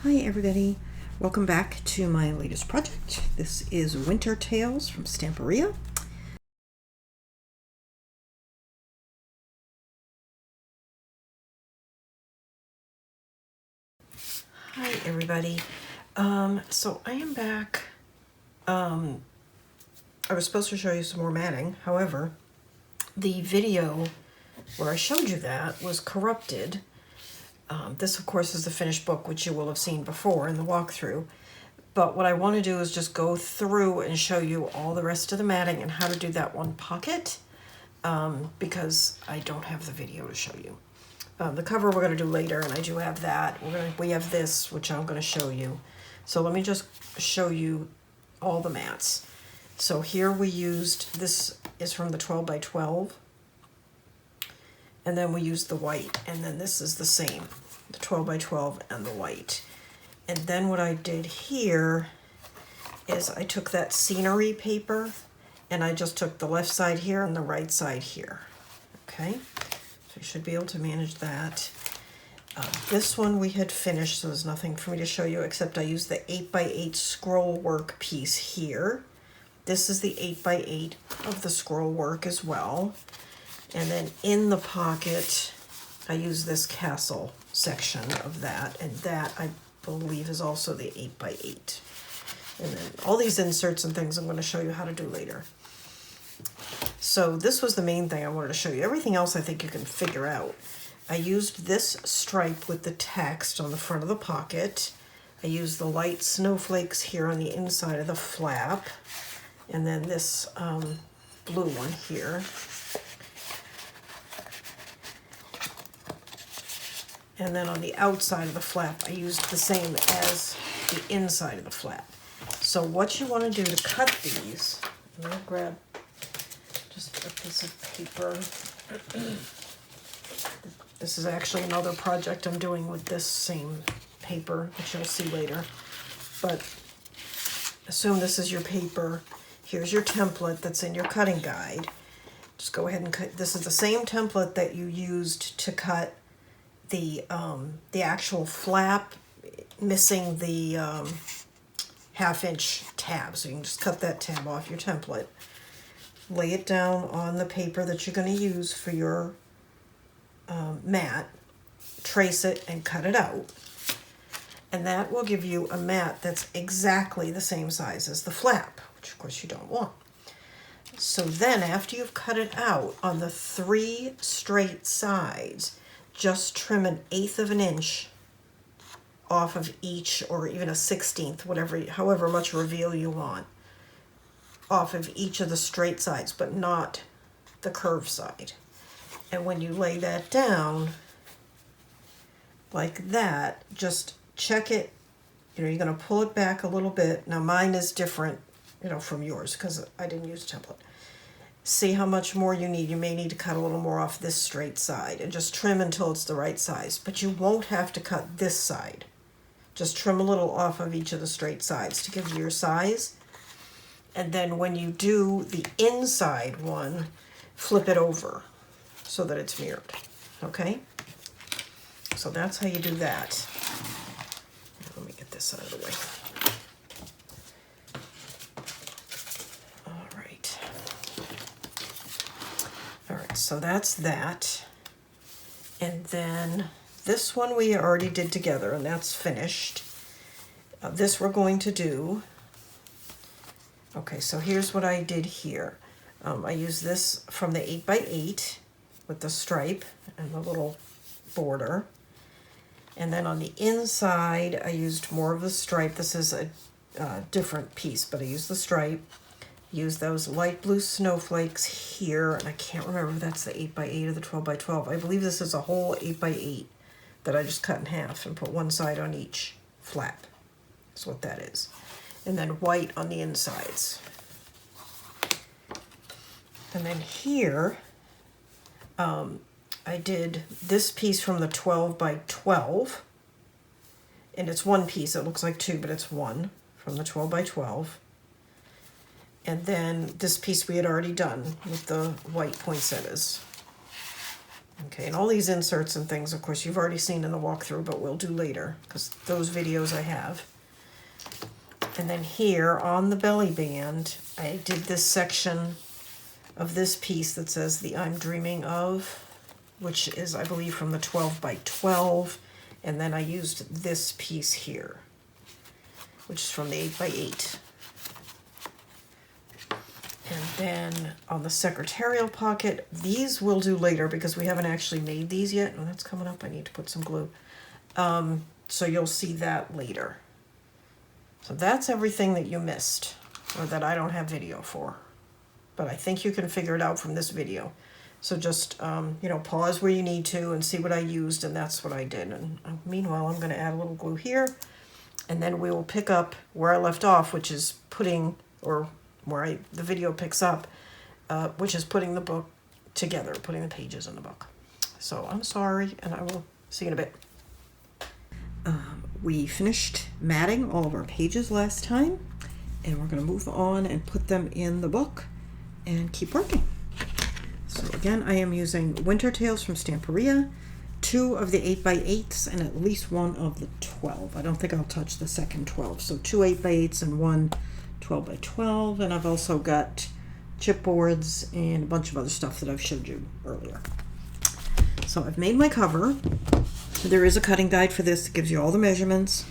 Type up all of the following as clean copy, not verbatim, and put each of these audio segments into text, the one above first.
Hi everybody, welcome back to my latest project. This is WinterTales from Stamperia. Hi everybody, so I am back. I was supposed to show you some more matting, however, the video where I showed you that was corrupted. This of course is the finished book, which you will have seen before in the walkthrough. But what I want to do is just go through and show you all the rest of the matting and how to do that one pocket, because I don't have the video to show you. The cover we're going to do later, and I do have that. We have this, which I'm going to show you. So let me just show you all the mats. So here we used, this is from the 12 by 12. And then we used the white, and then this is the same, the 12 by 12 and the white. And then what I did here is I took that scenery paper and I just took the left side here and the right side here. Okay, so you should be able to manage that. This one we had finished, so there's nothing for me to show you except I used the 8 by 8 scroll work piece here. This is the 8 by 8 of the scroll work as well. And then in the pocket, I use this castle section of that, and that I believe is also the 8 by 8. And then all these inserts and things I'm going to show you how to do later. So this was the main thing I wanted to show you. Everything else I think you can figure out. I used this stripe with the text on the front of the pocket. I used the light snowflakes here on the inside of the flap. And then this blue one here. And then on the outside of the flap, I used the same as the inside of the flap. So what you want to do to cut these, I'm going to grab just a piece of paper. This is actually another project I'm doing with this same paper, which you'll see later. But assume this is your paper. Here's your template that's in your cutting guide. Just go ahead and cut. This is the same template that you used to cut the actual flap, missing the 1/2 inch tab. So you can just cut that tab off your template. Lay it down on the paper that you're going to use for your mat. Trace it and cut it out. And that will give you a mat that's exactly the same size as the flap, which of course you don't want. So then after you've cut it out on the 3 straight sides, just trim 1/8 of an inch off of each, or even a 1/16, however much reveal you want, off of each of the straight sides, but not the curved side. And when you lay that down like that, just check it. You're going to pull it back a little bit. Now mine is different, from yours because I didn't use a template. See how much more you need. You may need to cut a little more off this straight side and just trim until it's the right size. But you won't have to cut this side. Just trim a little off of each of the straight sides to give you your size. And then when you do the inside one, flip it over so that it's mirrored. Okay? So that's how you do that. Let me get this out of the way. So that's that. And then this one we already did together, and that's finished. This we're going to do. Okay, so here's what I did here. I used this from the 8 by 8 with the stripe and the little border. And then on the inside, I used more of the stripe. This is a different piece, but I used the stripe. Use those light blue snowflakes here, and I can't remember if that's the 8 by 8 or the 12 by 12. I believe this is a whole 8 by 8 that I just cut in half and put one side on each flap. That's what that is. And then white on the insides. And then here, I did this piece from the 12 by 12. And it's one piece. It looks like 2, but it's 1 from the 12 by 12. And then this piece we had already done with the white poinsettias. Okay, and all these inserts and things, of course, you've already seen in the walkthrough, but we'll do later, because those videos I have. And then here on the belly band, I did this section of this piece that says the I'm Dreaming Of, which is, I believe, from the 12 by 12. And then I used this piece here, which is from the 8 by 8. And then on the secretarial pocket, these we'll do later because we haven't actually made these yet. Oh, that's coming up. I need to put some glue. So you'll see that later. So that's everything that you missed, or that I don't have video for. But I think you can figure it out from this video. So just, you know, pause where you need to and see what I used, and that's what I did. And meanwhile, I'm going to add a little glue here, and then we will pick up where I left off, which is putting, or where the video picks up, which is putting the book together, putting the pages in the book. So I'm sorry, and I will see you in a bit. We finished matting all of our pages last time, and we're going to move on and put them in the book and keep working. So again, I am using WinterTales from Stamperia, 2 of the 8 by 8s and at least 1 of the 12. I don't think I'll touch the second 12. So 2 8 by 8s and 1 12 by 12. And I've also got chipboards and a bunch of other stuff that I've showed you earlier. So I've made my cover. There is a cutting guide for this that gives you all the measurements,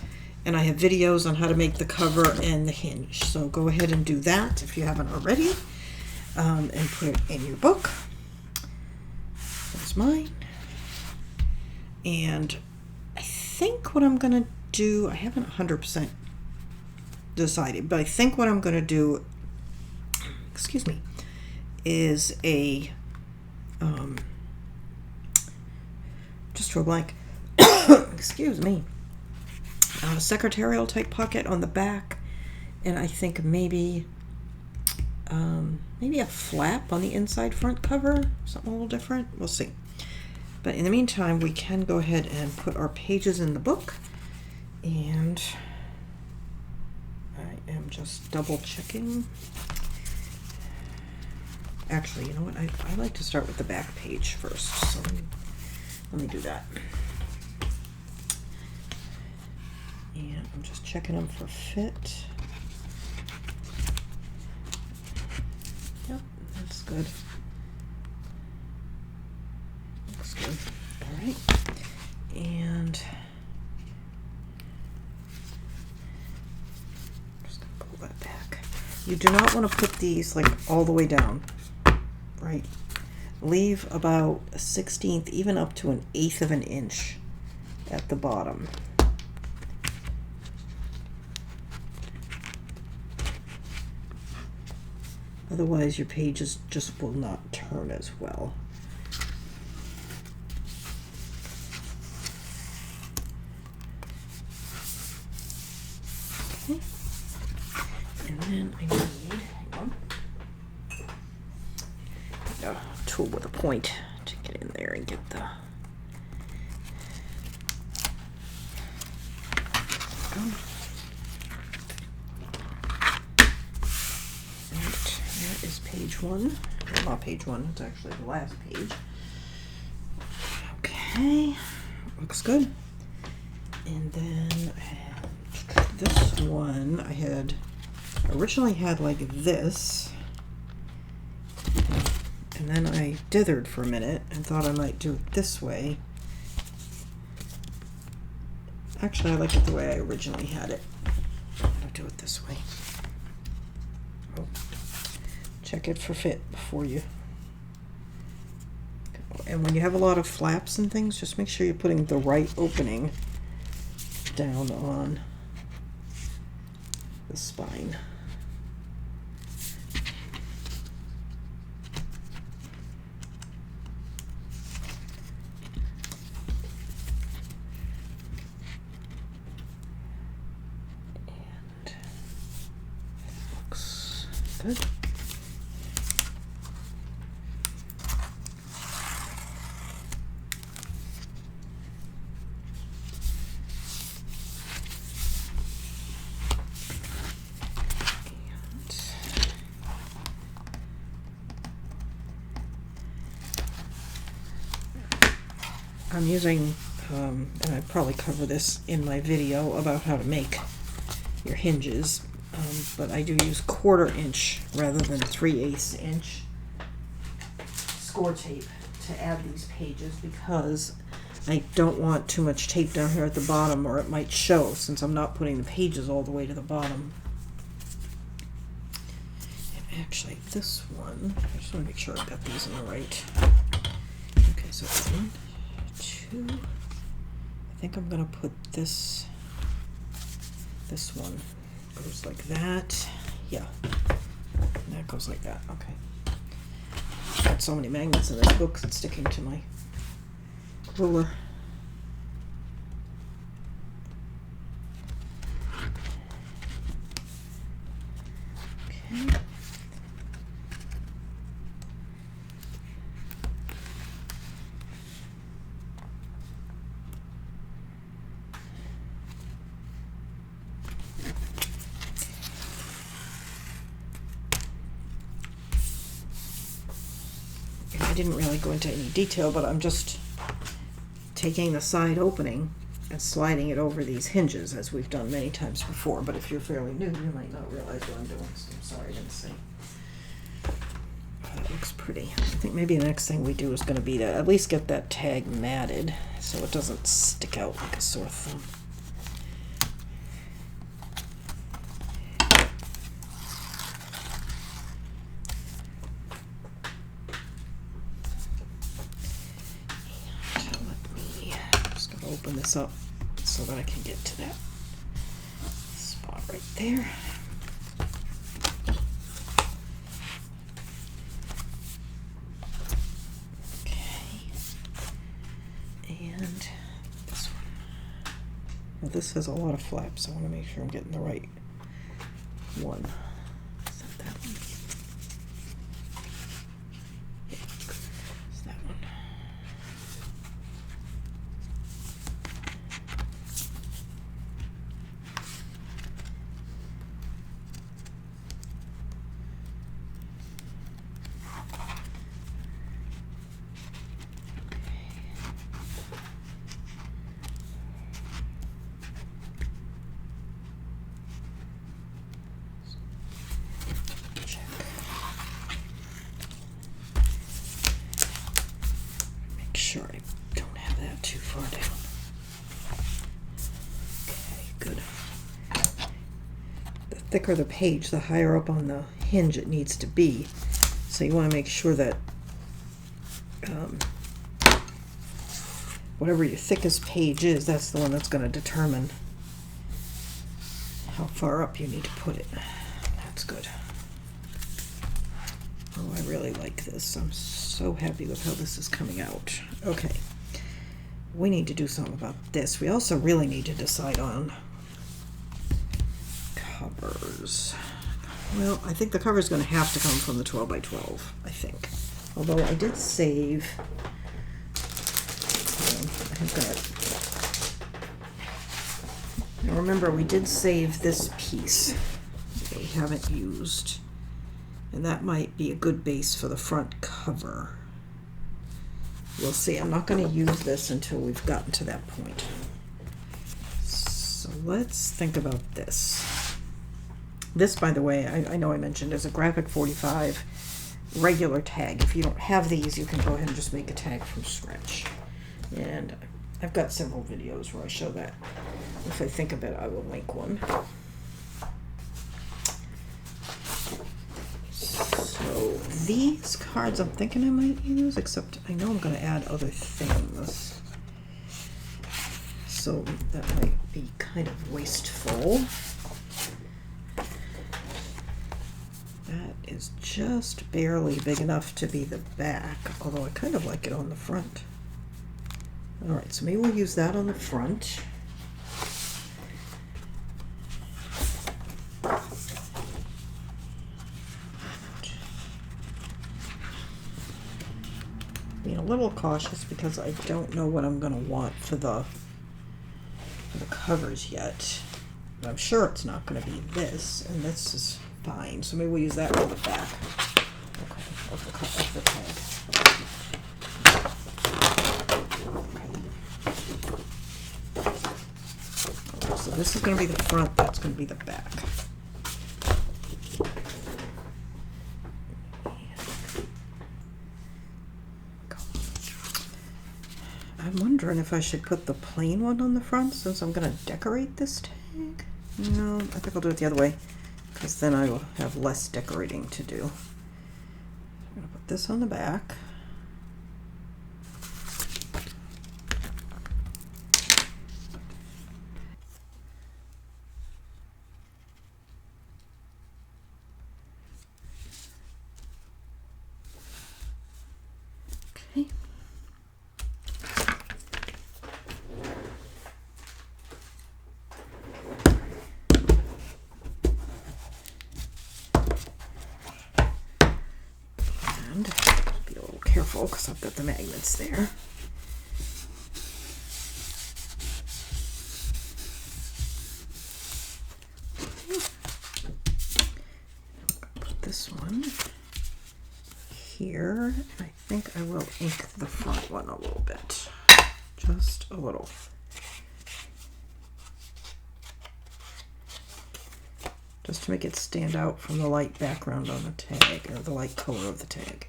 and I have videos on how to make the cover and the hinge. So go ahead and do that if you haven't already, and put it in your book. There's mine. And I think what I'm going to do, I haven't 100% decided, but I think what I'm going to do, excuse me, is a, just for a blank, excuse me, a secretarial type pocket on the back, and I think maybe maybe a flap on the inside front cover, something a little different. We'll see. But in the meantime, we can go ahead and put our pages in the book, and I am just double checking. Actually, you know what? I like to start with the back page first, so let me do that. And I'm just checking them for fit. Yep, that's good. Looks good. All right. And I'm just going to pull that back. You do not want to put these like all the way down, right? Leave about a 1/16, even up to an 1/8 of an inch at the bottom. Otherwise, your pages just will not turn as well. Okay. And then I need, hang on, a tool with a point to get in there and get the, that is page 1. Well, not page 1, it's actually the last page. Okay, looks good. And then this one I had originally had like this, and then I dithered for a minute and thought I might do it this way. Actually, I like it the way I originally had it. I'll do it this way. Oh. Check it for fit before you. And when you have a lot of flaps and things, just make sure you're putting the right opening down on the spine. And that looks good. I'm using, and I probably cover this in my video about how to make your hinges, but I do use 1/4 inch rather than 3/8 inch score tape to add these pages, because I don't want too much tape down here at the bottom, or it might show since I'm not putting the pages all the way to the bottom. And actually this one, I just want to make sure I got these in the right. Okay, so 1, 2, I think I'm going to put this one goes like that. Yeah, and that goes like that. Okay. I've got so many magnets in this book, it's sticking to my ruler. Okay. I didn't really go into any detail, but I'm just taking the side opening and sliding it over these hinges, as we've done many times before. But if you're fairly new, you might not realize what I'm doing, so I'm sorry I didn't say. That looks pretty. I think maybe the next thing we do is going to be to at least get that tag matted so it doesn't stick out like a sore thumb. Open this up so that I can get to that spot right there. Okay. And this one. Well, this has a lot of flaps. I want to make sure I'm getting the right one. Is that that one? Yeah, it's that one. Sure I don't have that too far down. Okay, good. The thicker the page, the higher up on the hinge it needs to be. So you want to make sure that whatever your thickest page is, that's the one that's going to determine how far up you need to put it. That's good. Oh, I really like this. I'm so happy with how this is coming out. Okay, we need to do something about this. We also really need to decide on covers. Well, I think the cover is going to have to come from the 12 by 12, I think. Although I did save, now remember, we did save this piece that we haven't used. And that might be a good base for the front cover. We'll see. I'm not going to use this until we've gotten to that point. So let's think about this. This, by the way, I know I mentioned, is a graphic 45 regular tag. If you don't have these, you can go ahead and just make a tag from scratch. And I've got several videos where I show that. If I think of it, I will link one. So these cards I'm thinking I might use, except I know I'm going to add other things. So that might be kind of wasteful. That is just barely big enough to be the back, although I kind of like it on the front. Alright, so maybe we'll use that on the front. Being a little cautious because I don't know what I'm going to want for the covers yet. But I'm sure it's not going to be this, and this is fine. So maybe we'll use that on the back. Okay, of the tag. Okay. this is going to be the front, that's going to be the back. I'm wondering if I should put the plain one on the front since I'm going to decorate this tag. No, I think I'll do it the other way because then I will have less decorating to do. I'm going to put this on the back. Okay. And be a little careful because I've got the magnets there. Put this one here. I think I will ink the front one a little bit. Just a little. Just to make it stand out from the light background on the tag, or the light color of the tag.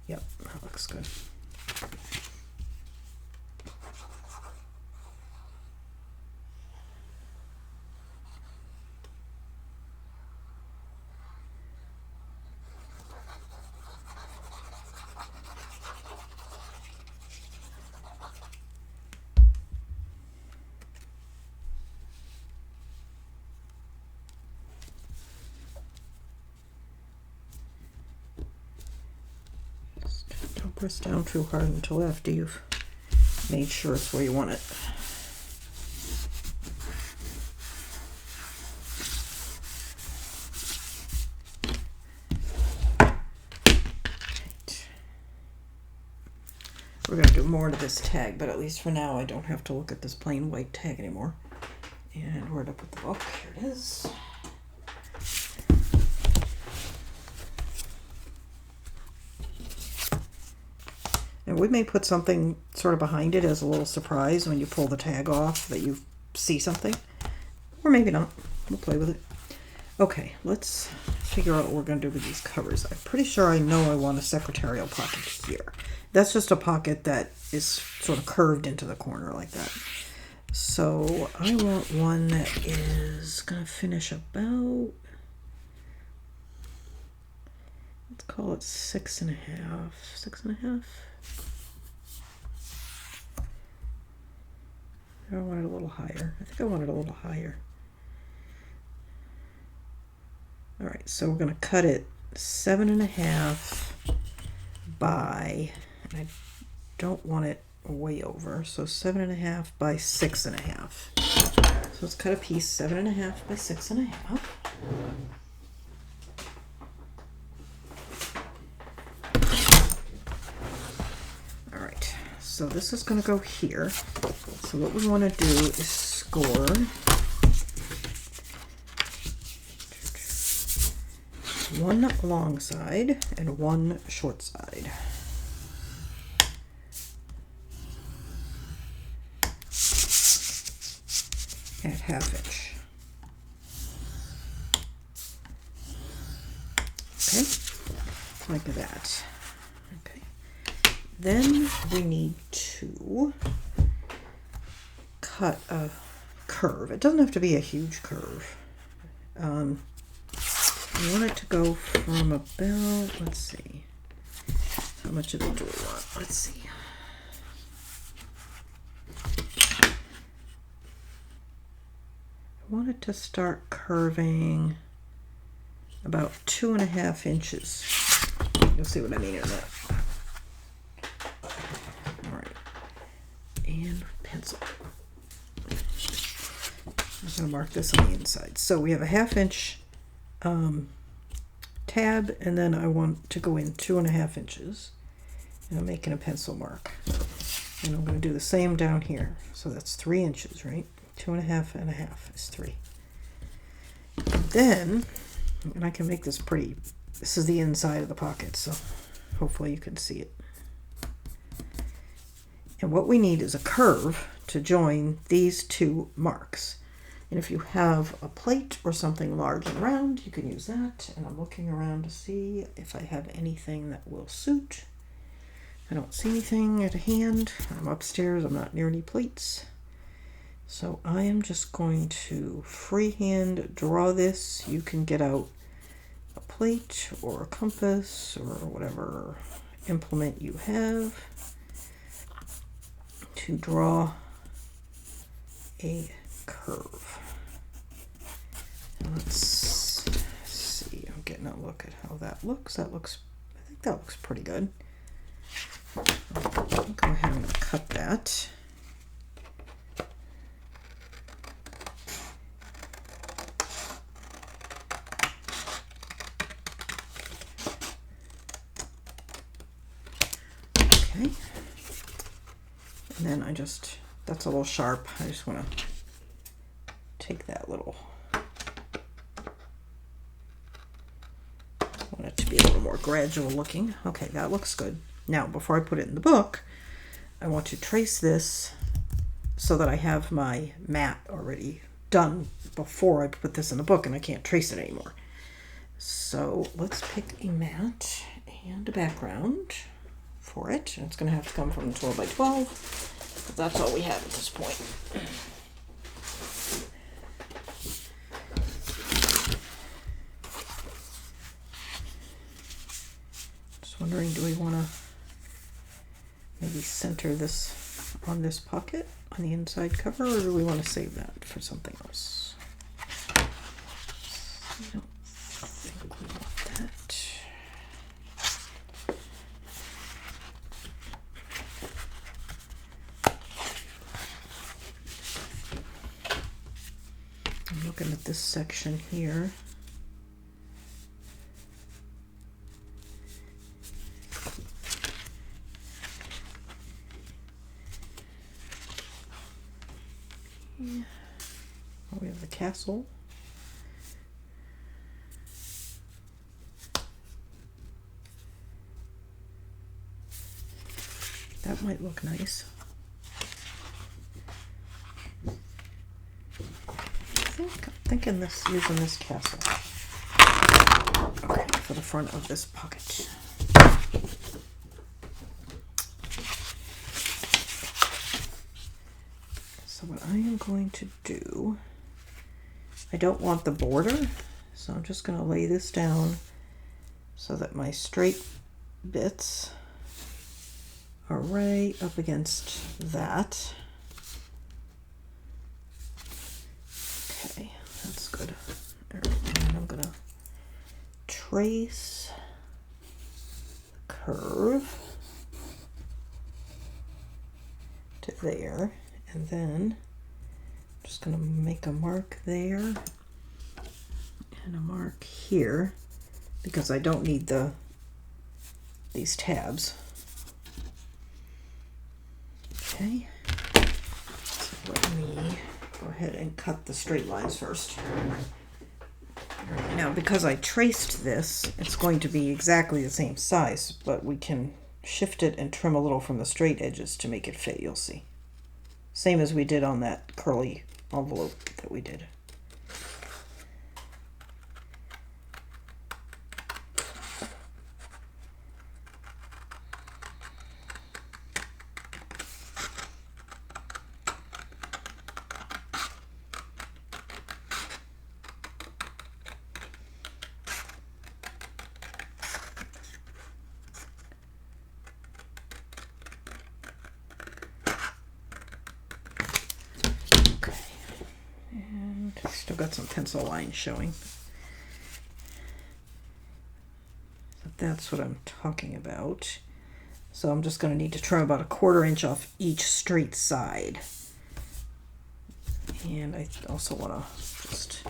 Yep, that looks good. Don't press down too hard until after you've made sure it's where you want it. Right. We're going to do more to this tag, but at least for now I don't have to look at this plain white tag anymore. And where'd I put the book? Here it is. And we may put something sort of behind it as a little surprise when you pull the tag off that you see something. Or maybe not. We'll play with it. Okay, let's figure out what we're going to do with these covers. I'm pretty sure I know I want a secretarial pocket here. That's just a pocket that is sort of curved into the corner like that. So I want one that is going to finish about, let's call it 6.5. 6.5? I want it a little higher. I think I want it a little higher. All right, so we're going to cut it 7.5 by, and I don't want it way over, so 7.5 by 6.5. So let's cut a piece 7.5 by 6.5. All right, so this is going to go here. So what we want to do is score one long side and one short side. At 1/2 inch. Okay, like that. Okay, then we need to cut a curve. It doesn't have to be a huge curve. We want it to go from about, let's see, how much of it do we want? Let's see. I want it to start curving about 2.5 inches. You'll see what I mean in that. All right, and pencil. I'm going to mark this on the inside. So we have a 1/2 inch tab, and then I want to go in 2.5 inches, and I'm making a pencil mark. And I'm going to do the same down here. So that's 3 inches, right? 2.5 and 1/2 is 3. And then, and I can make this pretty. This is the inside of the pocket, so Hopefully you can see it. And what we need is a curve to join these two marks. And if you have a plate or something large and round, you can use that. And I'm looking around to see if I have anything that will suit. I don't see anything at hand. I'm upstairs, I'm not near any plates. So I am just going to freehand draw this. You can get out a plate or a compass or whatever implement you have to draw a curve. Let's see, I'm getting a look at how that looks. I think that looks pretty good. I'll go ahead and cut that. Okay. And then that's a little sharp. I just want to take that little, want it to be a little more gradual looking. Okay, that looks good. Now, before I put it in the book, I want to trace this so that I have my mat already done before I put this in the book and I can't trace it anymore. So let's pick a mat and a background for it. It's going to have to come from 12 by 12, but that's all we have at this point. Just wondering, do we want to maybe center this on this pocket on the inside cover, or do we want to save that for something else? I don't think we want that. I'm looking at this section here. Oh, we have the castle. That might look nice. I'm thinking using this castle. Okay, for the front of this pocket. So what I am going to do, I don't want the border, so I'm just going to lay this down so that my straight bits are right up against that. Okay, that's good. And I'm going to trace the curve to there. And then I'm just going to make a mark there and a mark here because I don't need these tabs. Okay, so let me go ahead and cut the straight lines first. Now, because I traced this, it's going to be exactly the same size, but we can shift it and trim a little from the straight edges to make it fit, you'll see. Same as we did on that curly envelope that we did. Still got some pencil lines showing. So that's what I'm talking about. So I'm just going to need to trim about 1/4 inch off each straight side. And I also want to just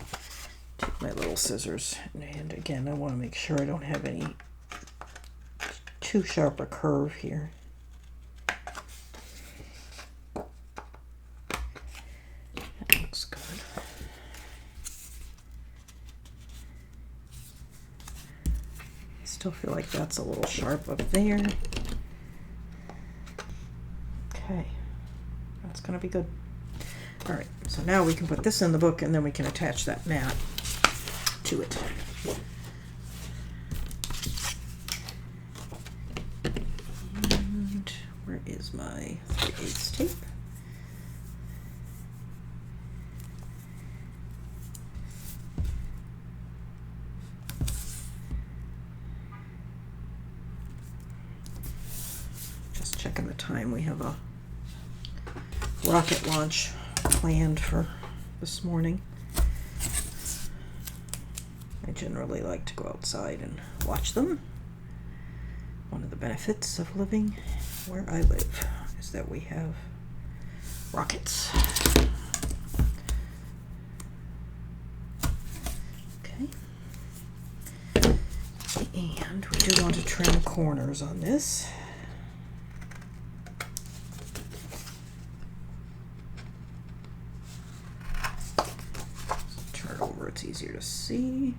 take my little scissors. And again, I want to make sure I don't have any too sharp a curve here. That looks good. Still feel feel like that's a little sharp up there. Okay, that's gonna be good. All right, so now we can put this in the book and then we can attach that mat to it. And where is my 3/8 tape? Just checking the time. We have a rocket launch planned for this morning. I generally like to go outside and watch them. One of the benefits of living where I live is that we have rockets. Okay. And we do want to trim corners on this. Turn it over, it's easier to see.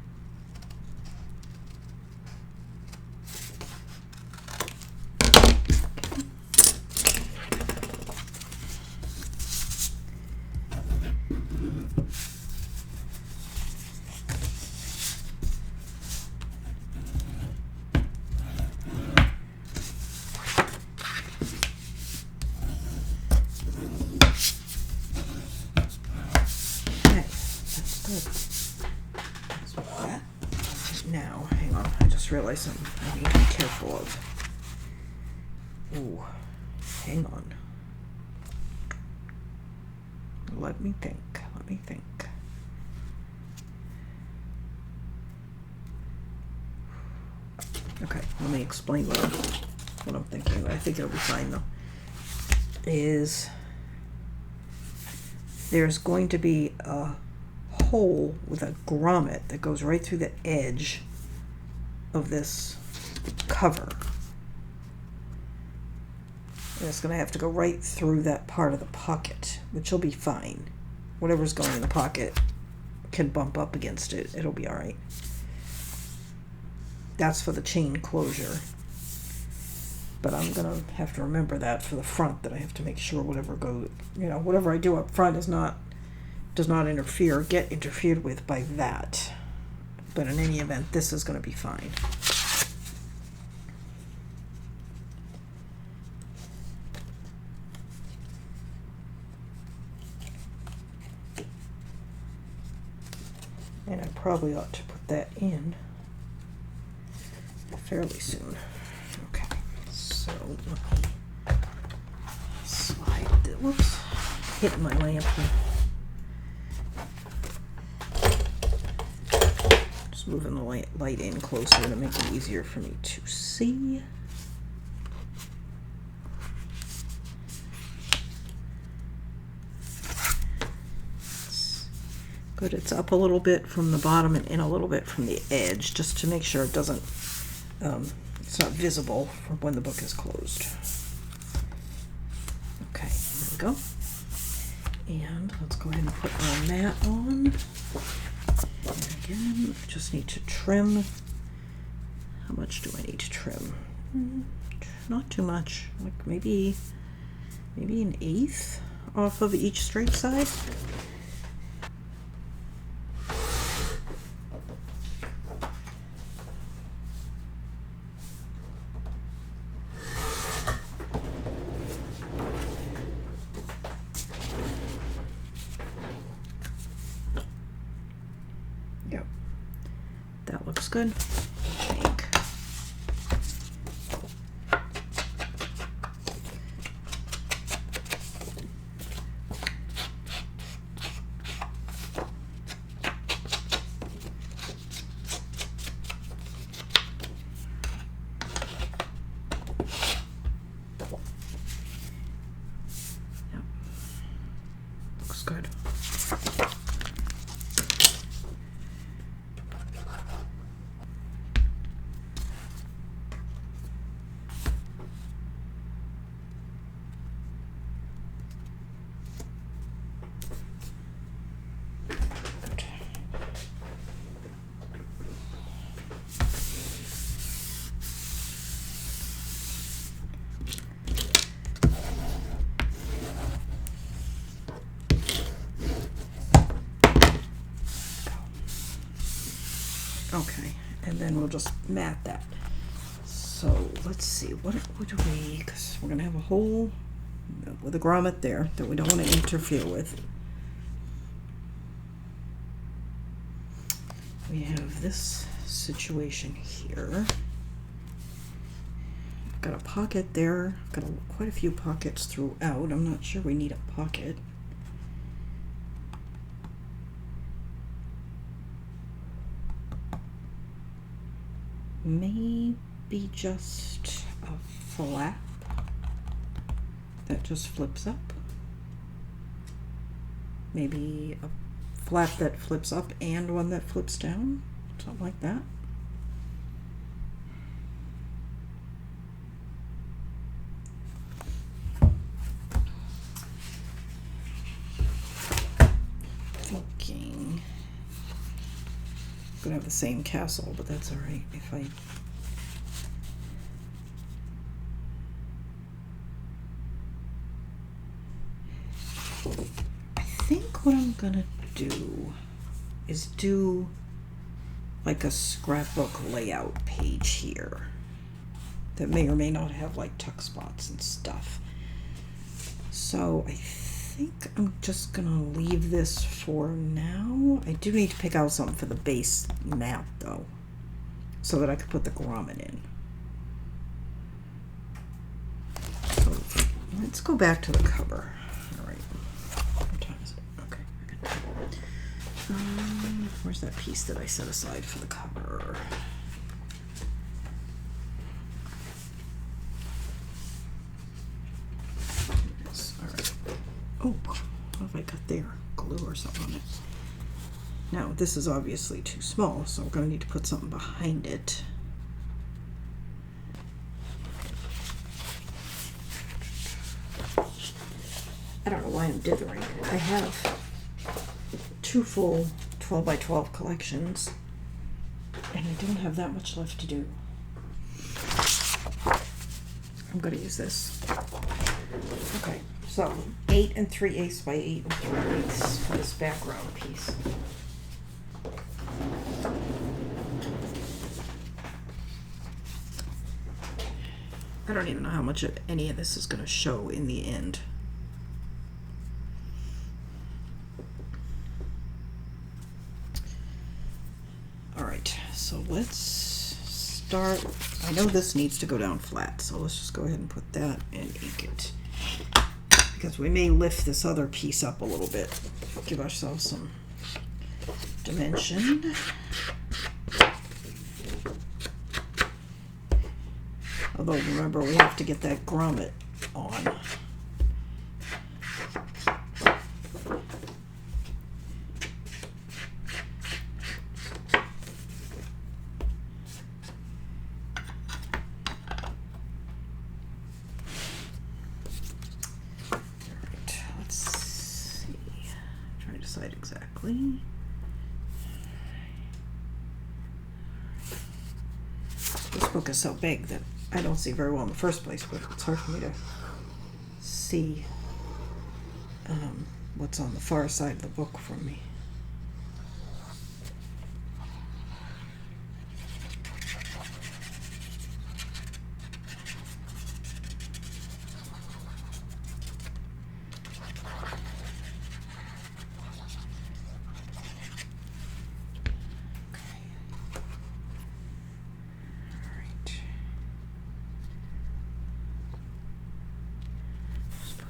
Now, hang on, I just realized something I need to be careful of. Ooh, hang on. Let me think. Okay, let me explain what I'm thinking. I think it'll be fine though. Is there's going to be a hole with a grommet that goes right through the edge of this cover. And it's going to have to go right through that part of the pocket, which will be fine. Whatever's going in the pocket can bump up against it. It'll be all right. That's for the chain closure. But I'm going to have to remember that for the front, that I have to make sure whatever goes, whatever I do up front does not get interfered with by that. But in any event, this is going to be fine. And I probably ought to put that in fairly soon. Okay, so let me slide it. Whoops, hitting my lamp here. Just moving the light in closer to make it easier for me to see. Good, it's up a little bit from the bottom and in a little bit from the edge, just to make sure it doesn't, it's not visible from when the book is closed. Okay, there we go. And let's go ahead and put our mat on. And again, I just need to trim. How much do I need to trim? Not too much, like maybe an 1/8 off of each straight side. Yep, that looks good, I think. Yep, looks good. then we'll just mat that. So let's see, what do we, because we're gonna have a hole with a grommet there that we don't want to interfere with. We have this situation here. Got a pocket there, got quite a few pockets throughout. I'm not sure we need a pocket. Maybe just a flap that just flips up. Maybe a flap that flips up and one that flips down, something like that. Thinking I'm gonna have the same castle, but that's all right. If I think what I'm gonna do is do like a scrapbook layout page here that may or may not have like tuck spots and stuff. So I think I'm just gonna leave this for now. I do need to pick out something for the base map though, so that I could put the grommet in. So let's go back to the cover. All right, what time is it? Okay, I got time. Where's that piece that I set aside for the cover? Oh, what have I got there? Glue or something on it. Now, this is obviously too small, so we're going to need to put something behind it. I don't know why I'm dithering. I have 2 full 12 by 12 collections, and I don't have that much left to do. I'm going to use this. Okay. So 8 3/8 by 8 3/8 for this background piece. I don't even know how much of any of this is going to show in the end. All right, so let's start. I know this needs to go down flat, so let's just go ahead and put that and ink it. Because we may lift this other piece up a little bit, give ourselves some dimension. Although remember, we have to get that grommet on. Exactly. This book is so big that I don't see very well in the first place, but it's hard for me to see what's on the far side of the book from me.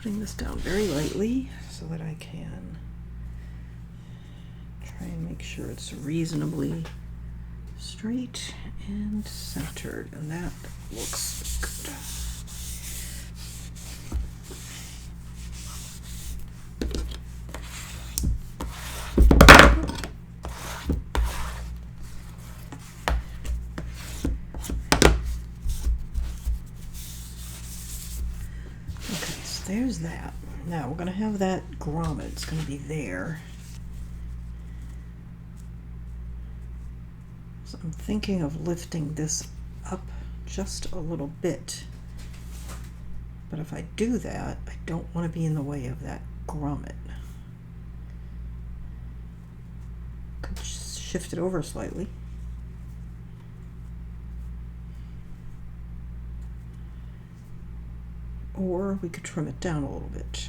Putting this down very lightly so that I can try and make sure it's reasonably straight and centered, and that looks good. There's that. Now we're going to have that grommet. It's going to be there. So I'm thinking of lifting this up just a little bit. But if I do that, I don't want to be in the way of that grommet. Could shift it over slightly. or we could trim it down a little bit.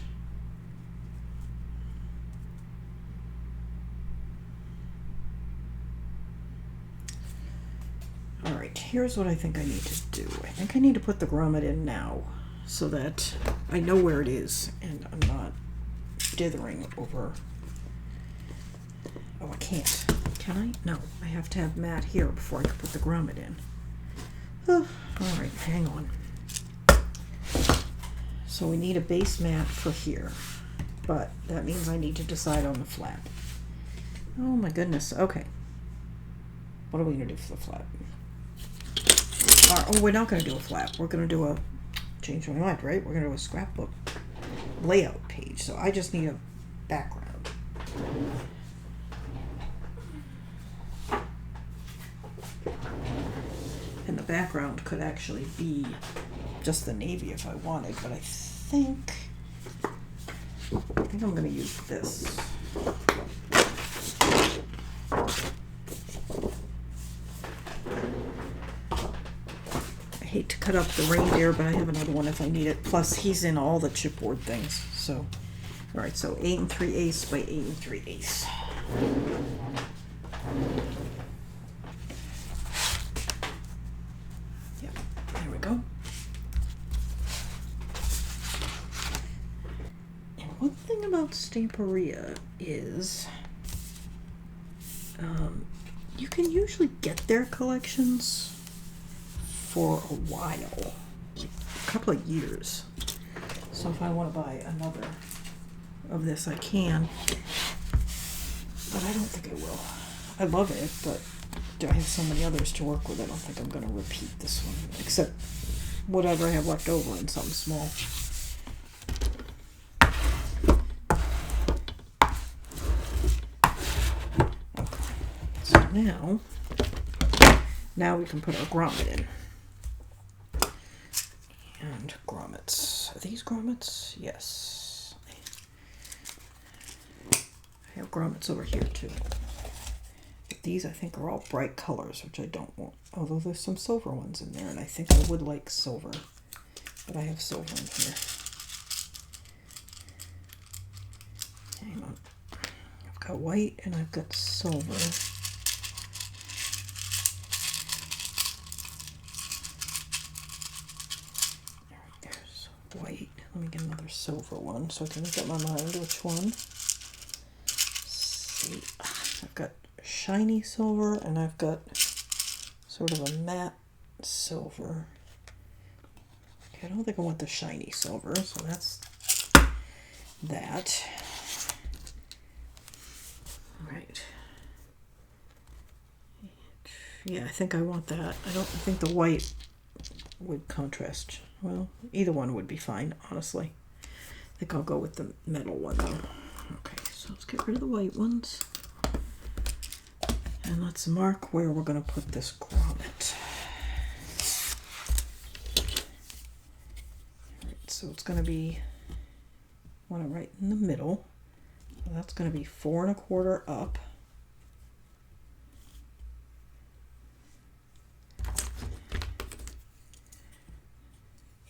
All right, here's what I think I need to do. I think I need to put the grommet in now so that I know where it is and I'm not dithering over. Oh, I can't. Can I? No, I have to have mat here before I can put the grommet in. Oh, all right, hang on. So we need a base mat for here, but that means I need to decide on the flap. Oh my goodness, okay. What are we gonna do for the flap? Oh, we're not gonna do a flap. We're gonna do a, change my mind, right? We're gonna do a scrapbook layout page. So I just need a background. And the background could actually be just the navy if I wanted, but I think I'm gonna use this. I hate to cut up the reindeer, but I have another one if I need it. Plus, he's in all the chipboard things. So, all right, so 8 3/8 by 8 3/8. Yep, there we go. And one thing about Stamperia is you can usually get their collections for a while, like a couple of years. So if I want to buy another of this, I can, but I don't think I will. I love it, but I have so many others to work with, I don't think I'm going to repeat this one, except whatever I have left over in something small. Okay, so now we can put our grommet in. And grommets. Are these grommets? Yes. I have grommets over here too. But these I think are all bright colors, which I don't want. Although there's some silver ones in there, and I think I would like silver. But I have silver in here. Hang on. I've got white and I've got silver. White. Let me get another silver one so I can make up my mind which one. Let's see. I've got shiny silver and I've got sort of a matte silver. Okay, I don't think I want the shiny silver, so that's that. All right. Yeah, I think I want that. I don't think the white would contrast. Well, either one would be fine, honestly. I think I'll go with the metal one though. Okay, so let's get rid of the white ones. And let's mark where we're going to put this grommet. Alright, so it's going to be, I want it right in the middle. So that's going to be 4 1/4 up.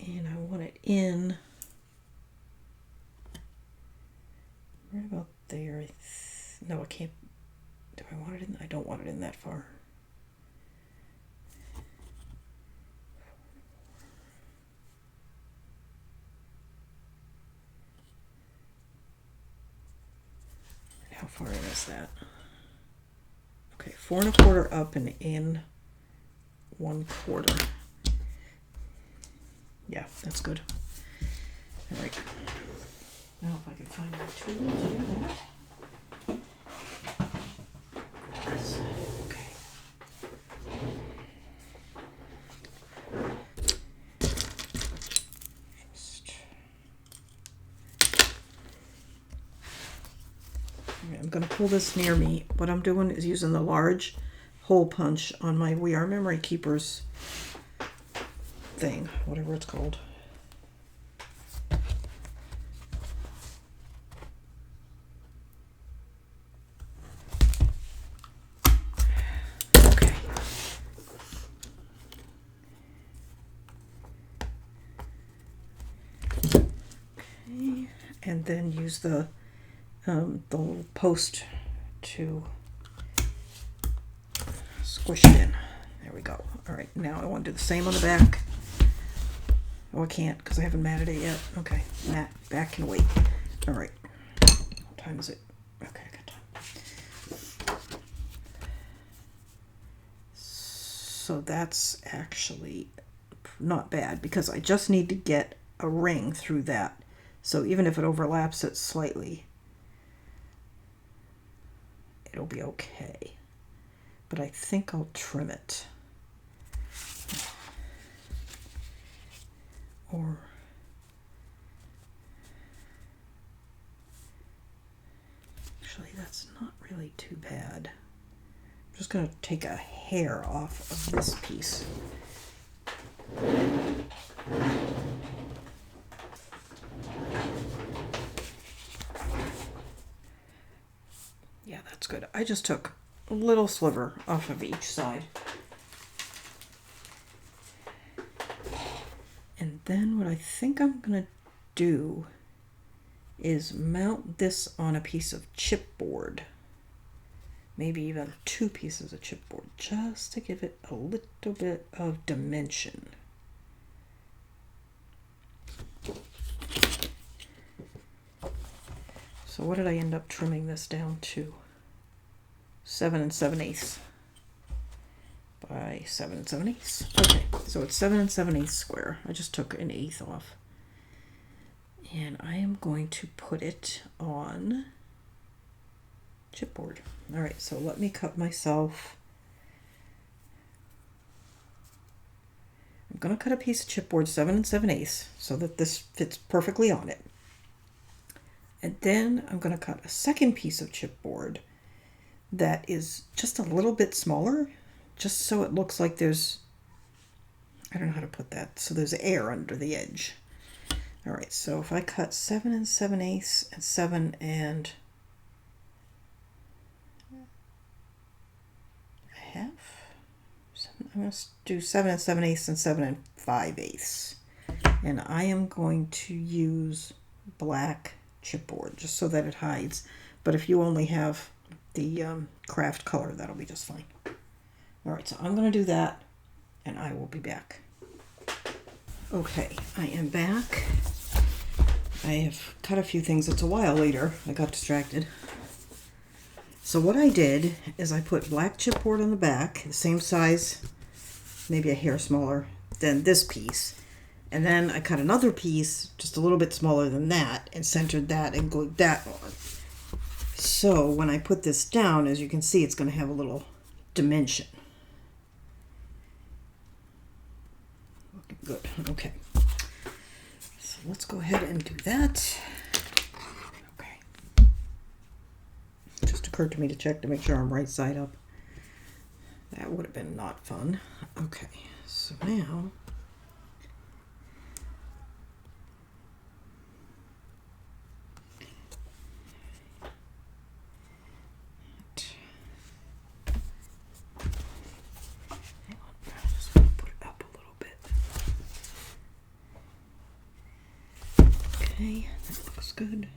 And I want it in right about there. No, I can't. Do I want it in? I don't want it in that far. How far in is that? Okay, 4 1/4 up and in 1/4. Yeah, that's good. All right. Now if I can find my tool to do that. Okay. I'm going to pull this near me. What I'm doing is using the large hole punch on my We Are Memory Keepers thing, whatever it's called. Okay. and then use the little post to squish it in. There we go. All right, now I want to do the same on the back. Oh, I can't because I haven't matted it yet. Okay, back can wait. All right, what time is it? Okay, I got time. So that's actually not bad because I just need to get a ring through that. So even if it overlaps it slightly, it'll be okay. But I think I'll trim it. Or actually, that's not really too bad. I'm just going to take a hair off of this piece. Yeah, that's good. I just took a little sliver off of each side. And then what I think I'm going to do is mount this on a piece of chipboard. Maybe even 2 pieces of chipboard, just to give it a little bit of dimension. So what did I end up trimming this down to? 7 7/8 by 7 7/8. Okay, so it's 7 7/8 square. I just took 1/8 off. And I am going to put it on chipboard. All right, so let me cut myself. I'm going to cut a piece of chipboard 7 7/8 so that this fits perfectly on it. And then I'm going to cut a second piece of chipboard that is just a little bit smaller, just so it looks like there's, I don't know how to put that, so there's air under the edge. All right, so if I cut 7 7/8 and 7 1/2, I'm going to do 7 7/8 and 7 5/8. And I am going to use black chipboard just so that it hides. But if you only have the craft color, that'll be just fine. All right, so I'm going to do that and I will be back. Okay, I am back. I have cut a few things. It's a while later. I got distracted. So what I did is I put black chipboard on the back, the same size, maybe a hair smaller than this piece. And then I cut another piece just a little bit smaller than that and centered that and glued that on. So when I put this down, as you can see, it's going to have a little dimension. Looking good. Okay. So let's go ahead and do that. Okay. It just occurred to me to check to make sure I'm right side up. That would have been not fun. Okay. So now okay, that looks good.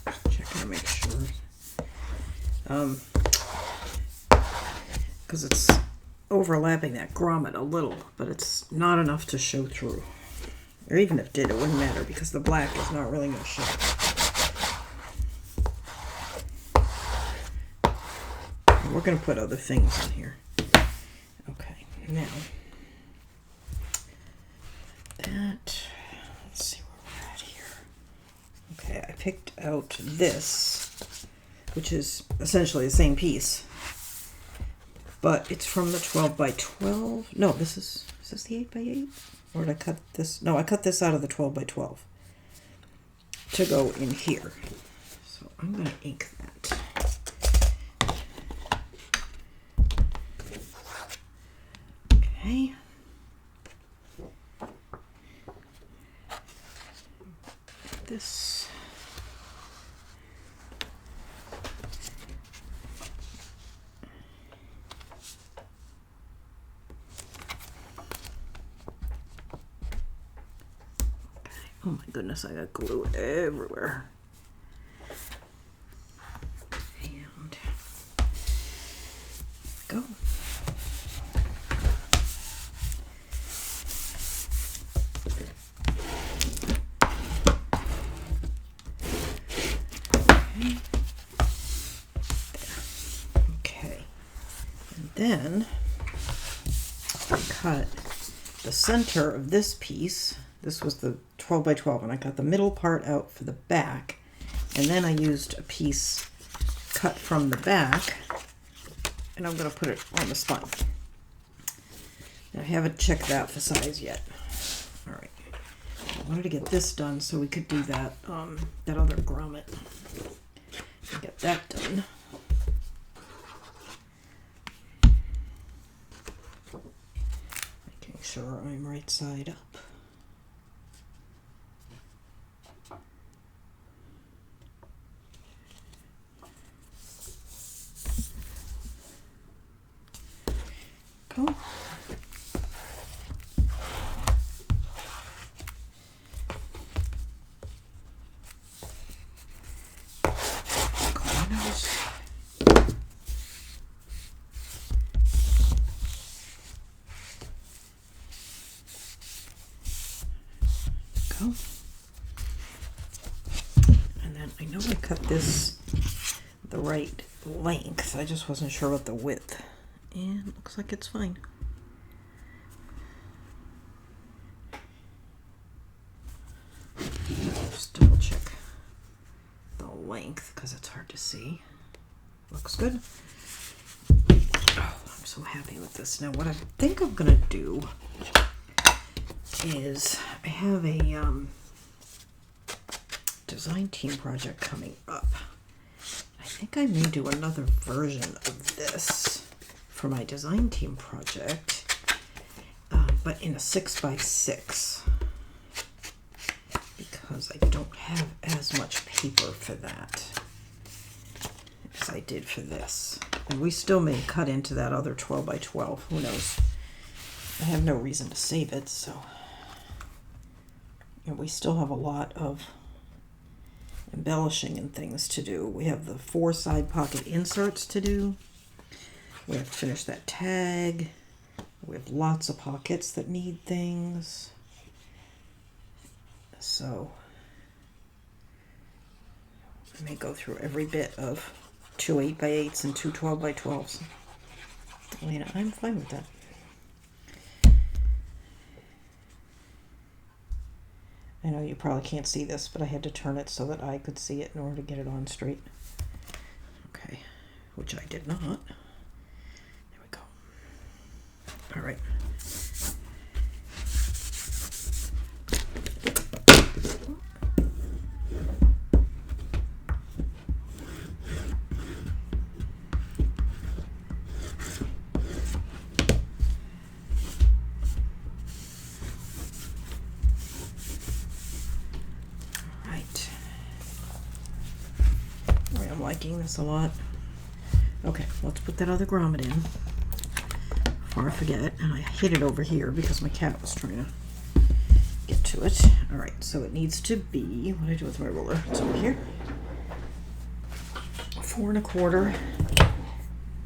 Just checking to make sure. Because it's overlapping that grommet a little, but it's not enough to show through. Or even if it did, it wouldn't matter because the black is not really going to show. We're going to put other things in here. Okay, now that, let's see where we're at here. Okay, I picked out this, which is essentially the same piece, but it's from the 12 by 12. No, is this the 8 by 8? Or did I cut this? No, I cut this out of the 12 by 12 to go in here. So I'm going to ink that. Okay. This. Oh my goodness, I got glue everywhere. And go. Okay. And then I cut the center of this piece. This was the 12 by 12, and I got the middle part out for the back, and then I used a piece cut from the back, and I'm going to put it on the spine. I haven't checked that for size yet. All right, I wanted to get this done so we could do that that other grommet. Get that done. Making sure I'm right side up. Go. Corners. Go. And then I know I cut this the right length. I just wasn't sure about the width. And it looks like it's fine. Just double check the length because it's hard to see. Looks good. Oh, I'm so happy with this. Now what I think I'm gonna do is I have a design team project coming up. I think I may do another version of this for my design team project, but in a 6x6 because I don't have as much paper for that as I did for this. And we still may cut into that other 12 by 12, who knows. I have no reason to save it, so. And we still have a lot of embellishing and things to do. We have the 4 side pocket inserts to do. We have to finish that tag. We have lots of pockets that need things. So I may go through every bit of 2 8x8s and 2 12 by 12s. I mean, I'm fine with that. I know you probably can't see this, but I had to turn it so that I could see it in order to get it on straight. Okay, which I did not. There we go. All right. Liking this a lot. Okay, let's put that other grommet in before I forget. And I hid it over here because my cat was trying to get to it. All right, so it needs to be, what do I do with my ruler? It's over here. 4 1/4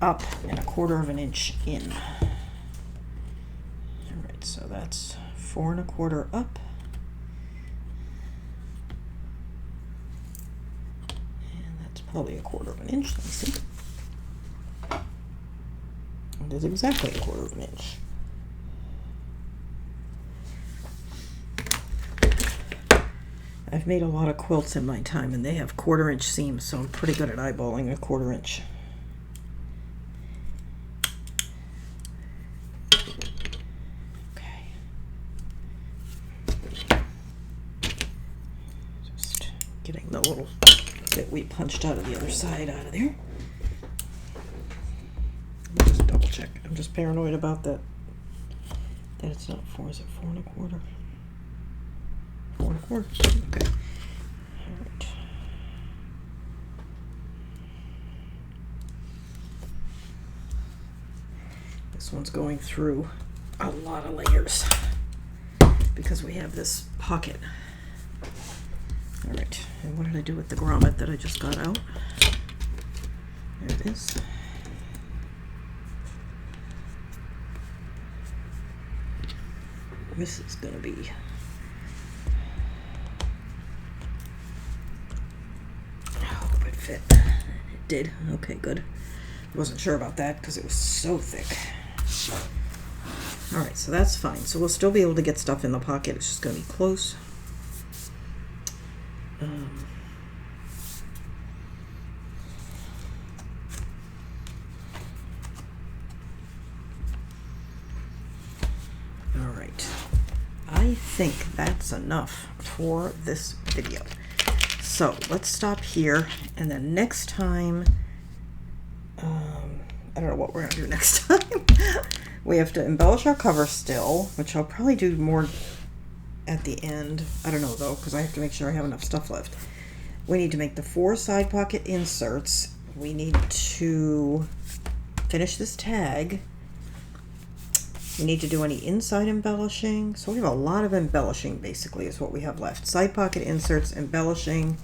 up and 1/4 of an inch in. All right, so that's 4 1/4 up. Probably 1/4 of an inch. Let me see. It is exactly 1/4 of an inch. I've made a lot of quilts in my time, and they have 1/4 inch seams, so I'm pretty good at eyeballing a 1/4 inch. Okay. Just getting the little that we punched out of the other side out of there. Let me just double check. I'm just paranoid about that. That it's not 4. Is it 4 1/4? 4 1/4. Okay. All right. This one's going through a lot of layers because we have this pocket And what did I do with the grommet that I just got out? There it is. This is gonna be I hope it fit. It did. Okay, good. I wasn't sure about that because it was so thick. Alright, so that's fine. So we'll still be able to get stuff in the pocket. It's just gonna be close. Alright. I think that's enough for this video. So let's stop here, and then next time, I don't know what we're going to do next time. We have to embellish our cover still, which I'll probably do more at the end. I don't know though, because I have to make sure I have enough stuff left. We need to make the 4 side pocket inserts. We need to finish this tag. We need to do any inside embellishing. So we have a lot of embellishing basically is what we have left. Side pocket inserts, embellishing,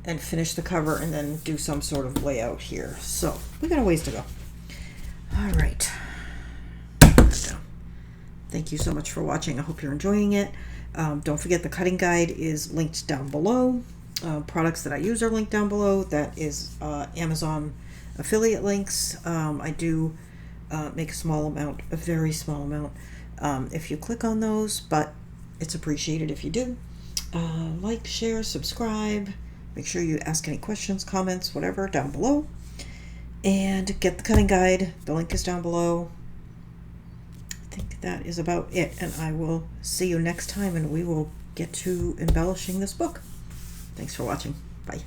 and finish the cover, and then do some sort of layout here. So we got a ways to go. All right. Thank you so much for watching. I hope you're enjoying it. Don't forget the cutting guide is linked down below. Products that I use are linked down below. That is Amazon affiliate links. I do make a small amount, a very small amount, if you click on those, but it's appreciated if you do. Like, share, subscribe. Make sure you ask any questions, comments, whatever, down below. And get the cutting guide. The link is down below. I think that is about it, and I will see you next time, and we will get to embellishing this book. Thanks for watching. Bye.